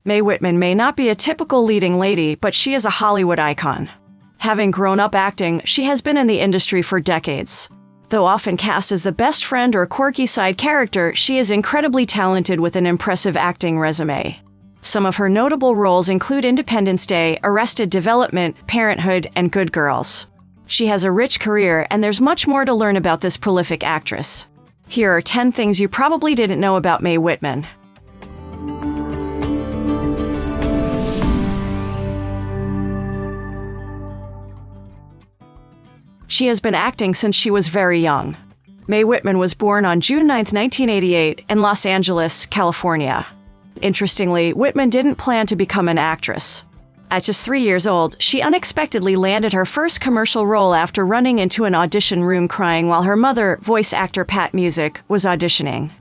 Mae Whitman may not be a typical leading lady, but she is a Hollywood icon. Having grown up acting, she has been in the industry for decades. Though often cast as the best friend or quirky side character, she is incredibly talented with an impressive acting resume. Some of her notable roles include Independence Day, Arrested Development, Parenthood, and Good Girls. She has a rich career, and there's much more to learn about this prolific actress. Here are 10 things you probably didn't know about Mae Whitman. She has been acting since she was very young. Mae Whitman was born on June 9, 1988, in Los Angeles, California. Interestingly, Whitman didn't plan to become an actress. At just 3 years old, she unexpectedly landed her first commercial role after running into an audition room crying while her mother, voice actor Pat Music, was auditioning.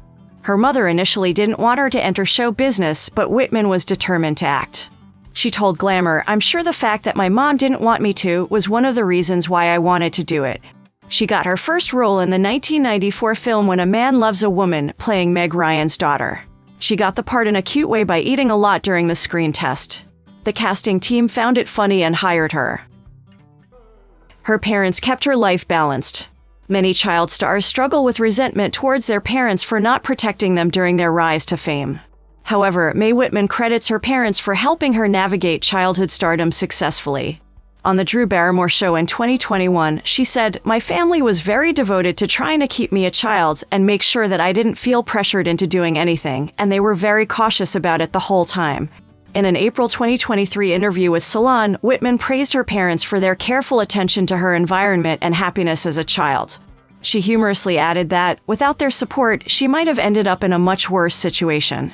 Her mother initially didn't want her to enter show business, but Whitman was determined to act. She told Glamour, "I'm sure the fact that my mom didn't want me to was one of the reasons why I wanted to do it." She got her first role in the 1994 film When a Man Loves a Woman, playing Meg Ryan's daughter. She got the part in a cute way by eating a lot during the screen test. The casting team found it funny and hired her. Her parents kept her life balanced. Many child stars struggle with resentment towards their parents for not protecting them during their rise to fame. However, Mae Whitman credits her parents for helping her navigate childhood stardom successfully. On The Drew Barrymore Show in 2021, she said, "My family was very devoted to trying to keep me a child and make sure that I didn't feel pressured into doing anything, and they were very cautious about it the whole time." In an April 2023 interview with Salon, Whitman praised her parents for their careful attention to her environment and happiness as a child. She humorously added that, without their support, she might have ended up in a much worse situation.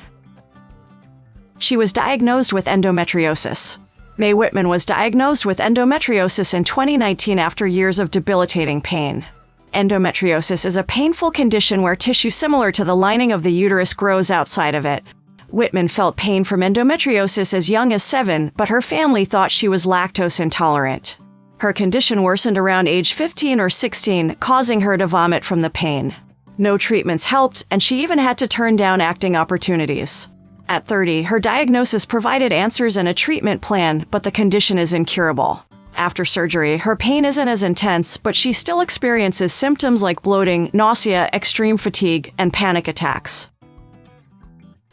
She was diagnosed with endometriosis. Mae Whitman was diagnosed with endometriosis in 2019 after years of debilitating pain. Endometriosis is a painful condition where tissue similar to the lining of the uterus grows outside of it. Whitman felt pain from endometriosis as young as 7, but her family thought she was lactose intolerant. Her condition worsened around age 15 or 16, causing her to vomit from the pain. No treatments helped, and she even had to turn down acting opportunities. At 30, her diagnosis provided answers and a treatment plan, but the condition is incurable. After surgery, her pain isn't as intense, but she still experiences symptoms like bloating, nausea, extreme fatigue, and panic attacks.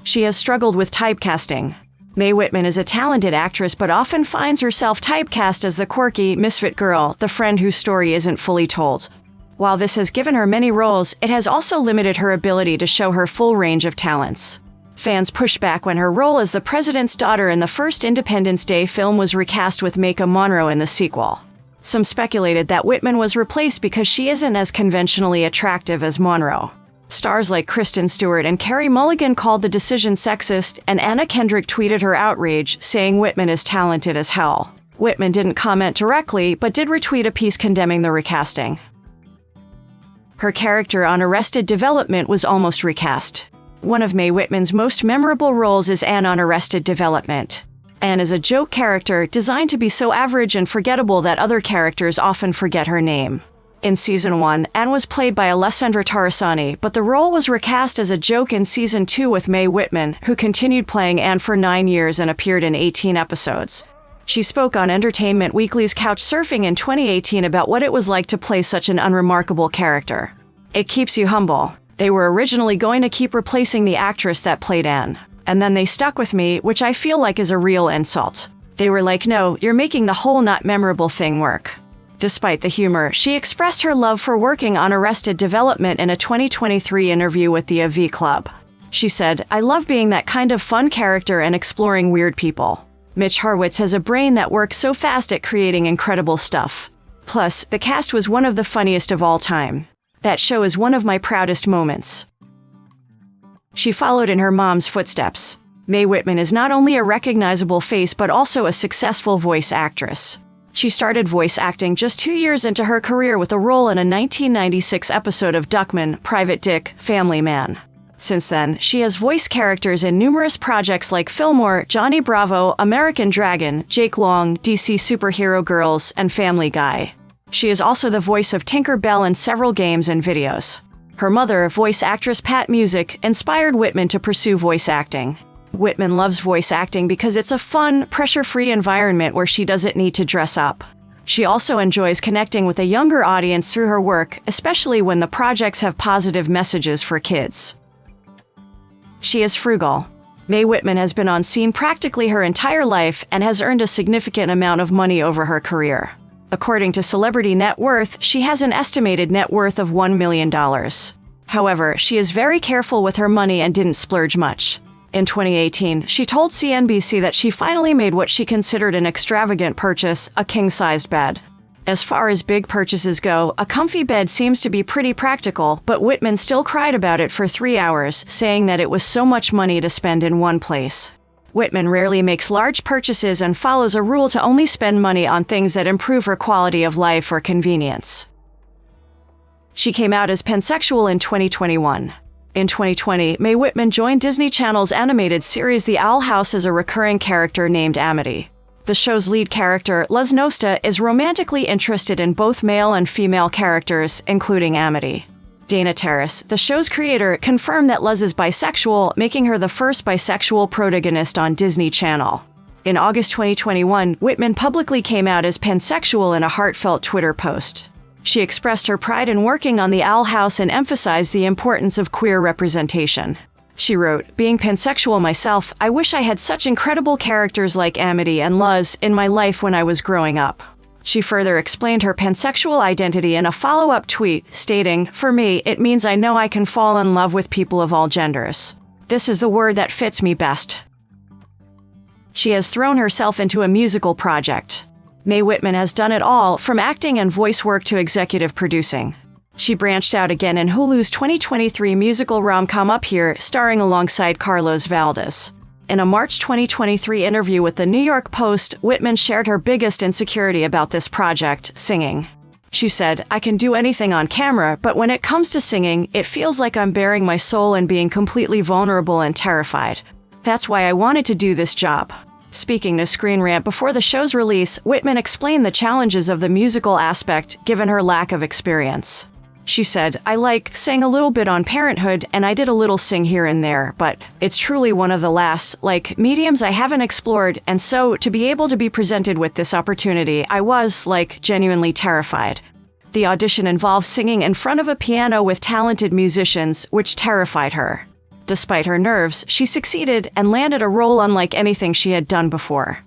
She has struggled with typecasting. Mae Whitman is a talented actress but often finds herself typecast as the quirky, misfit girl, the friend whose story isn't fully told. While this has given her many roles, it has also limited her ability to show her full range of talents. Fans pushed back when her role as the president's daughter in the first Independence Day film was recast with Maika Monroe in the sequel. Some speculated that Whitman was replaced because she isn't as conventionally attractive as Monroe. Stars like Kristen Stewart and Carey Mulligan called the decision sexist, and Anna Kendrick tweeted her outrage, saying Whitman is talented as hell. Whitman didn't comment directly, but did retweet a piece condemning the recasting. Her character on Arrested Development was almost recast. One of Mae Whitman's most memorable roles is Anne on Arrested Development. Anne is a joke character designed to be so average and forgettable that other characters often forget her name. In Season 1, Anne was played by Alessandra Tarasani, but the role was recast as a joke in Season 2 with Mae Whitman, who continued playing Anne for 9 years and appeared in 18 episodes. She spoke on Entertainment Weekly's Couch Surfing in 2018 about what it was like to play such an unremarkable character. "It keeps you humble. They were originally going to keep replacing the actress that played Anne. And then they stuck with me, which I feel like is a real insult. They were like, no, you're making the whole not memorable thing work." Despite the humor, she expressed her love for working on Arrested Development in a 2023 interview with the AV Club. She said, "I love being that kind of fun character and exploring weird people. Mitch Hurwitz has a brain that works so fast at creating incredible stuff. Plus, the cast was one of the funniest of all time. That show is one of my proudest moments." She followed in her mom's footsteps. Mae Whitman is not only a recognizable face but also a successful voice actress. She started voice acting just 2 years into her career with a role in a 1996 episode of Duckman, Private Dick, Family Man. Since then, she has voiced characters in numerous projects like Fillmore, Johnny Bravo, American Dragon, Jake Long, DC Superhero Girls, and Family Guy. She is also the voice of Tinker Bell in several games and videos. Her mother, voice actress Pat Music, inspired Whitman to pursue voice acting. Whitman loves voice acting because it's a fun, pressure-free environment where she doesn't need to dress up. She also enjoys connecting with a younger audience through her work, especially when the projects have positive messages for kids. She is frugal. Mae Whitman has been on scene practically her entire life and has earned a significant amount of money over her career. According to Celebrity Net Worth, she has an estimated net worth of $1 million. However, she is very careful with her money and didn't splurge much. In 2018, she told CNBC that she finally made what she considered an extravagant purchase, a king-sized bed. As far as big purchases go, a comfy bed seems to be pretty practical, but Whitman still cried about it for 3 hours, saying that it was so much money to spend in one place. Whitman rarely makes large purchases and follows a rule to only spend money on things that improve her quality of life or convenience. She came out as pansexual in 2021. In 2020, Mae Whitman joined Disney Channel's animated series The Owl House as a recurring character named Amity. The show's lead character, Luz Nosta, is romantically interested in both male and female characters, including Amity. Dana Terrace, the show's creator, confirmed that Luz is bisexual, making her the first bisexual protagonist on Disney Channel. In August 2021, Whitman publicly came out as pansexual in a heartfelt Twitter post. She expressed her pride in working on The Owl House and emphasized the importance of queer representation. She wrote, "Being pansexual myself, I wish I had such incredible characters like Amity and Luz in my life when I was growing up." She further explained her pansexual identity in a follow-up tweet, stating, "For me, it means I know I can fall in love with people of all genders. This is the word that fits me best." She has thrown herself into a musical project. Mae Whitman has done it all, from acting and voice work to executive producing. She branched out again in Hulu's 2023 musical rom-com Up Here, starring alongside Carlos Valdez. In a March 2023 interview with the New York Post, Whitman shared her biggest insecurity about this project, singing. She said, "I can do anything on camera, but when it comes to singing, it feels like I'm bearing my soul and being completely vulnerable and terrified. That's why I wanted to do this job." Speaking to Screen Rant before the show's release, Whitman explained the challenges of the musical aspect given her lack of experience. She said, "I sang a little bit on Parenthood and I did a little sing here and there, but it's truly one of the last, mediums I haven't explored, and so to be able to be presented with this opportunity, I was, genuinely terrified." The audition involved singing in front of a piano with talented musicians, which terrified her. Despite her nerves, she succeeded and landed a role unlike anything she had done before.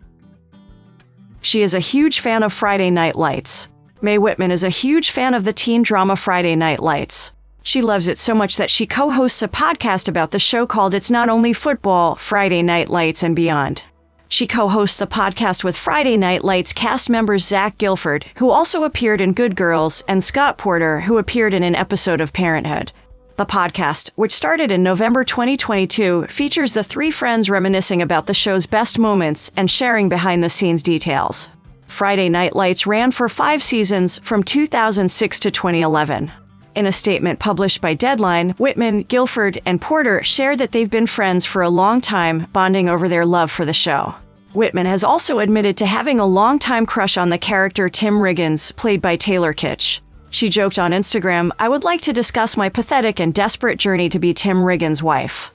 She is a huge fan of Friday Night Lights. Mae Whitman is a huge fan of the teen drama Friday Night Lights. She loves it so much that she co-hosts a podcast about the show called It's Not Only Football, Friday Night Lights and Beyond. She co-hosts the podcast with Friday Night Lights cast members Zach Gilford, who also appeared in Good Girls, and Scott Porter, who appeared in an episode of Parenthood. The podcast, which started in November 2022, features the three friends reminiscing about the show's best moments and sharing behind-the-scenes details. Friday Night Lights ran for 5 seasons from 2006 to 2011. In a statement published by Deadline, Whitman, Gilford, and Porter shared that they've been friends for a long time, bonding over their love for the show. Whitman has also admitted to having a long-time crush on the character Tim Riggins, played by Taylor Kitsch. She joked on Instagram, "I would like to discuss my pathetic and desperate journey to be Tim Riggins' wife."